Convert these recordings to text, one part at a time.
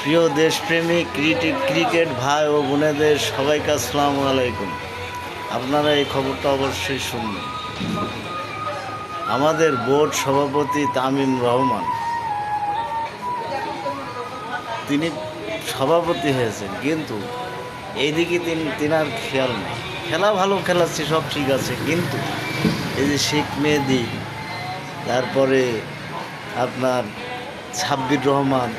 প্রিয় দেশপ্রেমী ক্রিকেট ভাই ও বোনেদের সবাইকে আসসালামু আলাইকুম। আপনারা এই খবরটা অবশ্যই শুনবেন। আমাদের বোর্ড সভাপতি তামিম রহমান তিনি সভাপতি হয়েছেন, কিন্তু এইদিকে তিনার খেয়াল নেই। খেলা ভালো খেলাচ্ছে, সব ঠিক আছে, কিন্তু এই যে শেখ মেহেদি, তারপরে আপনার সাব্বির রহমান,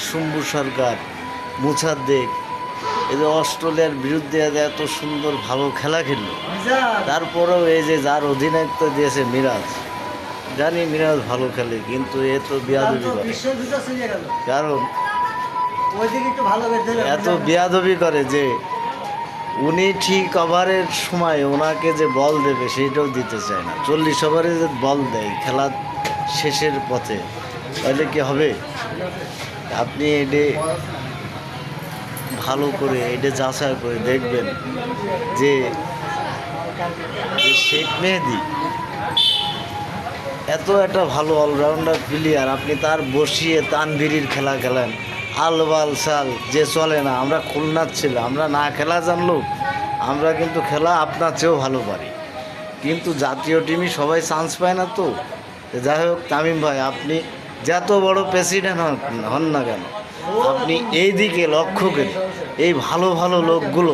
শম্ভু সরকার, মুসাদ্দেক, এই যে অস্ট্রেলিয়ার বিরুদ্ধে এত সুন্দর ভালো খেলা খেলল, তারপরেও এই যে যার অধিনায়কত্ব দিয়েছে মিরাজ, জানি মিরাজ ভালো খেলে, কিন্তু এ তো বিয়াদবি করে। কারণ এত বিয়াদবি করে যে উনি ঠিক ওভারের সময় ওনাকে যে বল দেবে সেইটাও দিতে চায় না। 40 ওভারে যে বল দেয় খেলা শেষের পথে, তাহলে কি হবে? আপনি এটা ভালো করে এটা যাচাই করে দেখবেন যে শেখ মেহেদি এত একটা ভালো অলরাউন্ডার প্লেয়ার, আপনি তার বসিয়ে তানভীরের খেলা খেলেন। আলবাল সাল যে চলে না। আমরা খুলনার ছিল, আমরা না খেলা জানলো, আমরা কিন্তু খেলা আপনার চেয়েও ভালো পারি, কিন্তু জাতীয় টিমই সবাই চান্স পায় না। তো যাই হোক, তামিম ভাই, আপনি যত বড় প্রেসিডেন্ট হন না কেন, আপনি এই দিকে লক্ষ্য করে এই ভালো ভালো লোকগুলো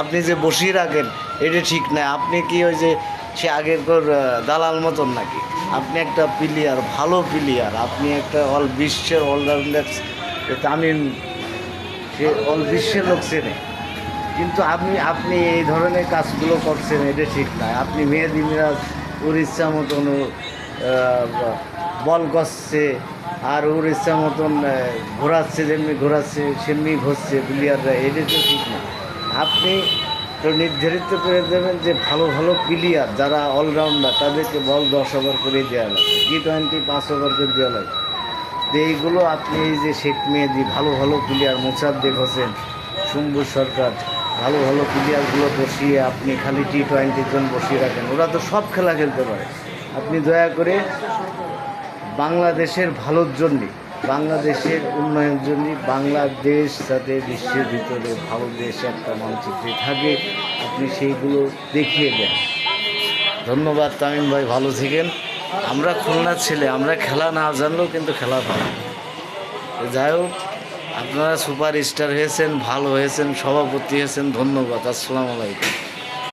আপনি যে বসিয়ে রাখেন, এটা ঠিক নয়। আপনি কি ওই যে সে আগের দালাল মতন নাকি? আপনি একটা প্লেয়ার, ভালো প্লেয়ার, আপনি একটা বিশ্বের অলরাউন্ডার। তামিম সে বিশ্বের লোক চেনে, কিন্তু আপনি এই ধরনের কাজগুলো করছেন, এটা ঠিক নয়। আপনি মেহেদি মিরাজ ওর ইচ্ছা মতন বল করছে, আর ওর ইচ্ছা মতন ঘোরাচ্ছে, যেমনি ঘোরাচ্ছে সেমনি ঘষছে প্লেয়াররা, এটা তো ঠিক না। আপনি তো নির্ধারিত করে দেবেন যে ভালো ভালো প্লেয়ার যারা অলরাউন্ডার, তাদেরকে বল 10 ওভার করে দেওয়া লাগবে, T20 5 ওভার করে দেওয়া লাগবে। তো এইগুলো আপনি এই যে শেখ মেহেদি, ভালো ভালো প্লেয়ার, মোসাদ্দেক হোসেন, শম্ভু সরকার, ভালো ভালো প্লেয়ারগুলো বসিয়ে আপনি খালি T20 জন বসিয়ে রাখেন। ওরা তো সব খেলা খেলতে পারে। আপনি দয়া করে বাংলাদেশের ভালোর জন্যে, বাংলাদেশের উন্নয়নের জন্য, বাংলাদেশ যাতে বিশ্বের ভিতরে ভালো দেশ একটা মানচিত্রে থাকে, আপনি সেইগুলো দেখিয়ে দেন। ধন্যবাদ তামিম ভাই, ভালো থাকেন। আমরা খুলনার ছেলে, আমরা খেলা না জানলেও কিন্তু খেলা পাই। যাই হোক, আপনারা সুপার স্টার হয়েছেন, ভালো হয়েছেন, সভাপতি হয়েছেন, ধন্যবাদ। আসসালামু আলাইকুম।